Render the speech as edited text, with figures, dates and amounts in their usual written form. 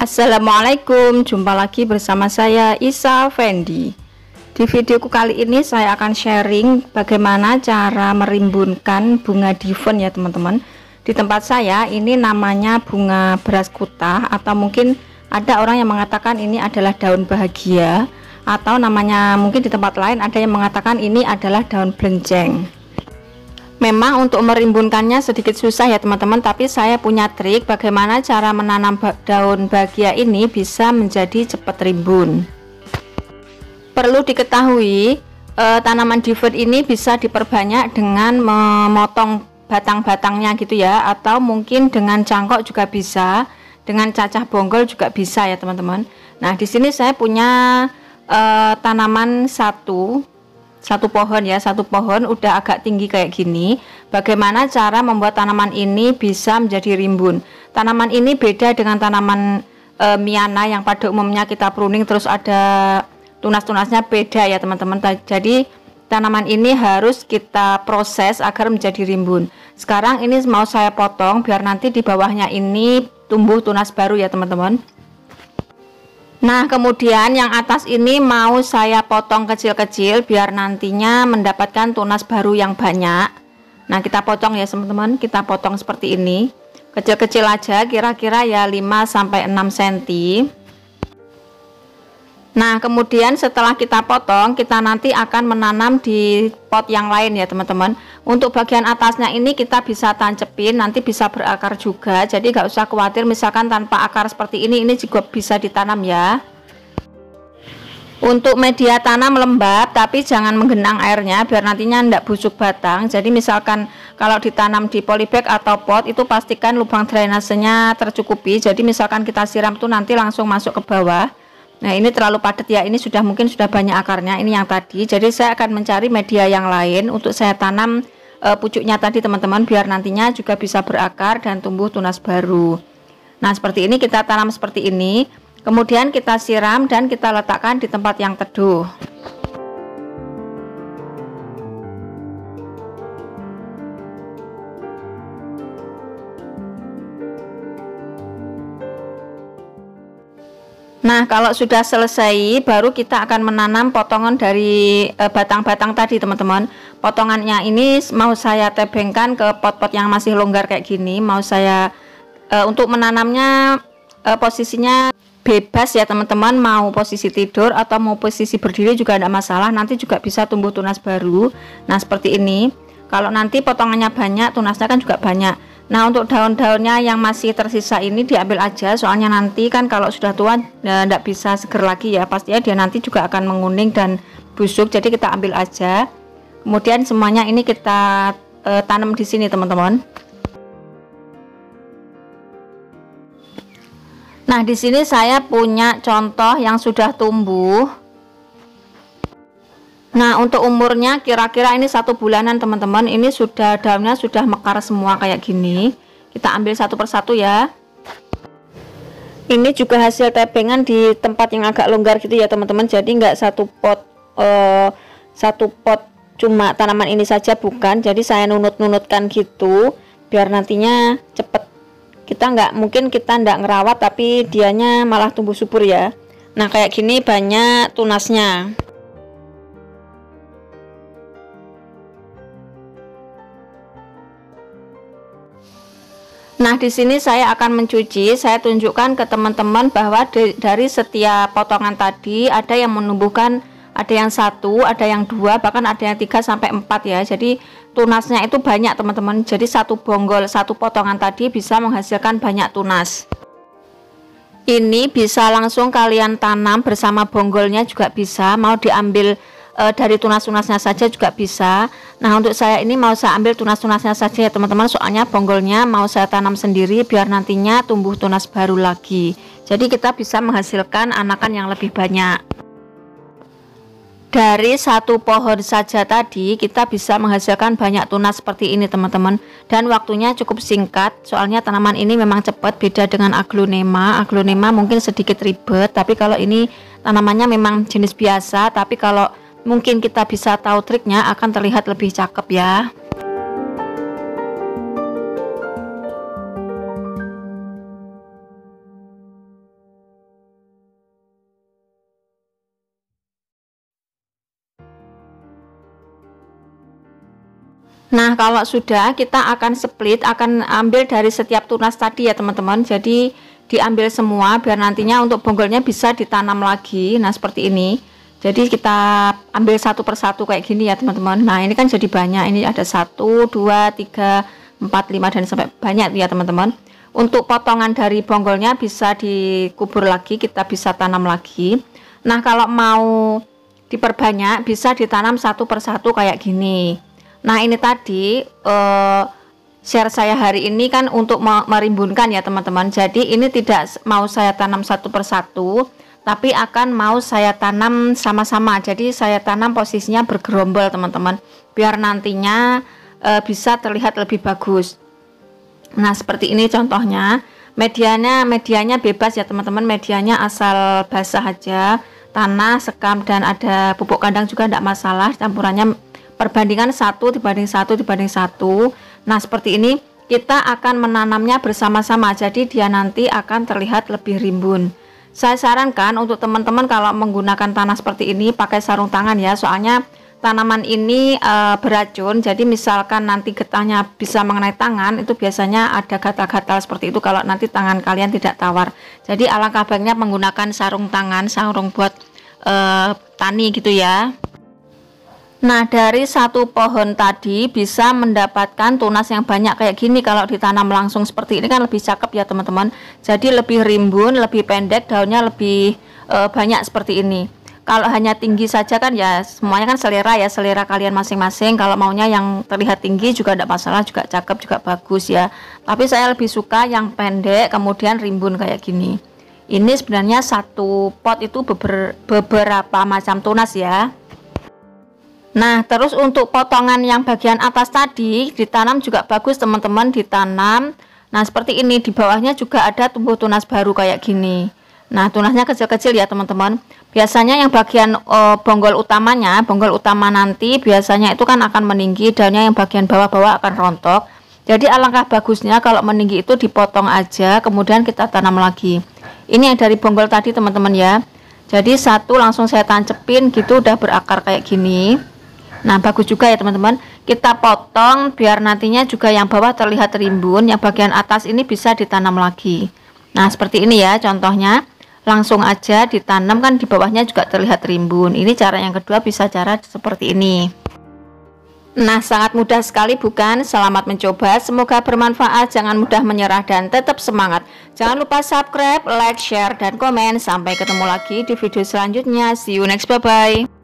Assalamualaikum, jumpa lagi bersama saya Isa Fendi. Di videoku kali ini saya akan sharing bagaimana cara merimbunkan bunga divon ya teman-teman. Di tempat saya ini namanya bunga beras kutah, atau mungkin ada orang yang mengatakan ini adalah daun bahagia, atau namanya mungkin di tempat lain ada yang mengatakan ini adalah daun blenceng. Memang untuk merimbunkannya sedikit susah ya teman-teman, tapi saya punya trik bagaimana cara menanam daun bahagia ini bisa menjadi cepat rimbun. Perlu diketahui tanaman divon ini bisa diperbanyak dengan memotong batang-batangnya gitu ya, atau mungkin dengan cangkok juga bisa, dengan cacah bonggol juga bisa ya teman-teman. Nah di sini saya punya tanaman satu pohon ya, satu pohon udah agak tinggi kayak gini. Bagaimana cara membuat tanaman ini bisa menjadi rimbun? Tanaman ini beda dengan tanaman miana yang pada umumnya kita pruning terus ada tunas-tunasnya, beda ya teman-teman. Jadi tanaman ini harus kita proses agar menjadi rimbun. Sekarang ini mau saya potong biar nanti di bawahnya ini tumbuh tunas baru ya teman-teman. Nah kemudian yang atas ini mau saya potong kecil-kecil biar nantinya mendapatkan tunas baru yang banyak. Nah kita potong ya teman-teman, kita potong seperti ini, kecil-kecil aja, kira-kira ya 5-6 cm. Nah kemudian setelah kita potong, kita nanti akan menanam di pot yang lain ya teman-teman. Untuk bagian atasnya ini kita bisa tancepin, nanti bisa berakar juga, jadi nggak usah khawatir misalkan tanpa akar seperti ini juga bisa ditanam ya. Untuk media tanam lembab, tapi jangan menggenang airnya biar nantinya tidak busuk batang. Jadi misalkan kalau ditanam di polybag atau pot itu pastikan lubang drainasenya tercukupi, jadi misalkan kita siram tuh nanti langsung masuk ke bawah. Nah ini terlalu padat ya, ini mungkin sudah banyak akarnya, ini yang tadi. Jadi saya akan mencari media yang lain untuk saya tanam pucuknya tadi teman-teman, biar nantinya juga bisa berakar dan tumbuh tunas baru. Nah seperti ini kita tanam seperti ini, kemudian kita siram dan kita letakkan di tempat yang teduh. Nah kalau sudah selesai baru kita akan menanam potongan dari batang-batang tadi teman-teman. Potongannya ini mau saya tebengkan ke pot-pot yang masih longgar kayak gini. Mau saya untuk menanamnya posisinya bebas ya teman-teman, mau posisi tidur atau mau posisi berdiri juga tidak masalah, nanti juga bisa tumbuh tunas baru. Nah seperti ini, kalau nanti potongannya banyak, tunasnya kan juga banyak. Nah untuk daun-daunnya yang masih tersisa ini diambil aja, soalnya nanti kan kalau sudah tua tidak bisa seger lagi ya, pastinya dia nanti juga akan menguning dan busuk, jadi kita ambil aja. Kemudian semuanya ini kita tanam di sini teman-teman. Nah di sini saya punya contoh yang sudah tumbuh. Nah untuk umurnya kira-kira ini 1 bulanan teman-teman. Ini sudah daunnya sudah mekar semua kayak gini. Kita ambil satu persatu ya. Ini juga hasil tebengan di tempat yang agak longgar gitu ya teman-teman. Jadi nggak satu pot cuma tanaman ini saja, bukan. Jadi saya nunut-nunutkan gitu biar nantinya cepet. Mungkin kita nggak ngerawat tapi dianya malah tumbuh subur ya. Nah kayak gini banyak tunasnya. Nah di sini saya akan mencuci, saya tunjukkan ke teman-teman bahwa dari setiap potongan tadi ada yang menumbuhkan, ada yang 1, ada yang 2, bahkan ada yang 3-4 ya. Jadi tunasnya itu banyak teman-teman. Jadi satu bonggol, satu potongan tadi bisa menghasilkan banyak tunas. Ini bisa langsung kalian tanam bersama bonggolnya juga bisa, mau diambil dari tunas-tunasnya saja juga bisa. Nah untuk saya ini mau saya ambil tunas-tunasnya saja ya teman-teman, soalnya bonggolnya mau saya tanam sendiri biar nantinya tumbuh tunas baru lagi. Jadi kita bisa menghasilkan anakan yang lebih banyak. Dari satu pohon saja tadi kita bisa menghasilkan banyak tunas seperti ini teman-teman, dan waktunya cukup singkat soalnya tanaman ini memang cepat, beda dengan aglonema. Aglonema mungkin sedikit ribet, tapi kalau ini tanamannya memang jenis biasa, tapi kalau mungkin kita bisa tahu triknya akan terlihat lebih cakep ya. Nah, kalau sudah, kita akan split, akan ambil dari setiap tunas tadi ya teman-teman. Jadi diambil semua biar nantinya untuk bonggolnya bisa ditanam lagi. Nah, seperti ini. Jadi kita ambil satu persatu kayak gini ya teman-teman. Nah, ini kan jadi banyak. Ini ada 1, 2, 3, 4, 5 dan sampai banyak ya teman-teman. Untuk potongan dari bonggolnya bisa dikubur lagi, kita bisa tanam lagi. Nah, kalau mau diperbanyak bisa ditanam satu persatu kayak gini. Nah, ini tadi share saya hari ini kan untuk merimbunkan ya teman-teman. Jadi ini tidak mau saya tanam satu persatu, tapi akan mau saya tanam sama-sama. Jadi saya tanam posisinya bergerombol teman-teman, biar nantinya bisa terlihat lebih bagus. Nah, seperti ini contohnya. Medianya bebas ya teman-teman, medianya asal basah aja, tanah, sekam, dan ada pupuk kandang juga tidak masalah. Campurannya perbandingan 1 dibanding 1 dibanding 1. Nah, seperti ini kita akan menanamnya bersama-sama, jadi dia nanti akan terlihat lebih rimbun. Saya sarankan untuk teman-teman kalau menggunakan tanah seperti ini pakai sarung tangan ya, soalnya tanaman ini beracun. Jadi misalkan nanti getahnya bisa mengenai tangan, itu biasanya ada gatal-gatal seperti itu kalau nanti tangan kalian tidak tawar. Jadi alangkah baiknya menggunakan sarung tangan, sarung buat tani gitu ya. Nah, dari satu pohon tadi bisa mendapatkan tunas yang banyak kayak gini. Kalau ditanam langsung seperti ini kan lebih cakep ya teman-teman. Jadi lebih rimbun, lebih pendek, daunnya lebih banyak seperti ini. Kalau hanya tinggi saja kan ya semuanya kan selera ya, selera kalian masing-masing. Kalau maunya yang terlihat tinggi juga tidak masalah, juga cakep, juga bagus ya. Tapi saya lebih suka yang pendek kemudian rimbun kayak gini. Ini sebenarnya satu pot itu beberapa macam tunas ya. Nah, terus untuk potongan yang bagian atas tadi ditanam juga bagus teman-teman, ditanam. Nah, seperti ini di bawahnya juga ada tumbuh tunas baru kayak gini. Nah, tunasnya kecil-kecil ya teman-teman. Biasanya yang bagian bonggol utamanya, bonggol utama nanti biasanya itu kan akan meninggi, daunnya yang bagian bawah-bawah akan rontok. Jadi alangkah bagusnya kalau meninggi itu dipotong aja, kemudian kita tanam lagi. Ini yang dari bonggol tadi teman-teman ya. Jadi satu langsung saya tancepin gitu, udah berakar kayak gini. Nah, bagus juga ya teman-teman. Kita potong biar nantinya juga yang bawah terlihat rimbun, yang bagian atas ini bisa ditanam lagi. Nah, seperti ini ya contohnya. Langsung aja ditanam kan di bawahnya juga terlihat rimbun. Ini cara yang kedua, bisa cara seperti ini. Nah, sangat mudah sekali bukan? Selamat mencoba, semoga bermanfaat. Jangan mudah menyerah dan tetap semangat. Jangan lupa subscribe, like, share, dan komen. Sampai ketemu lagi di video selanjutnya. See you next, bye-bye.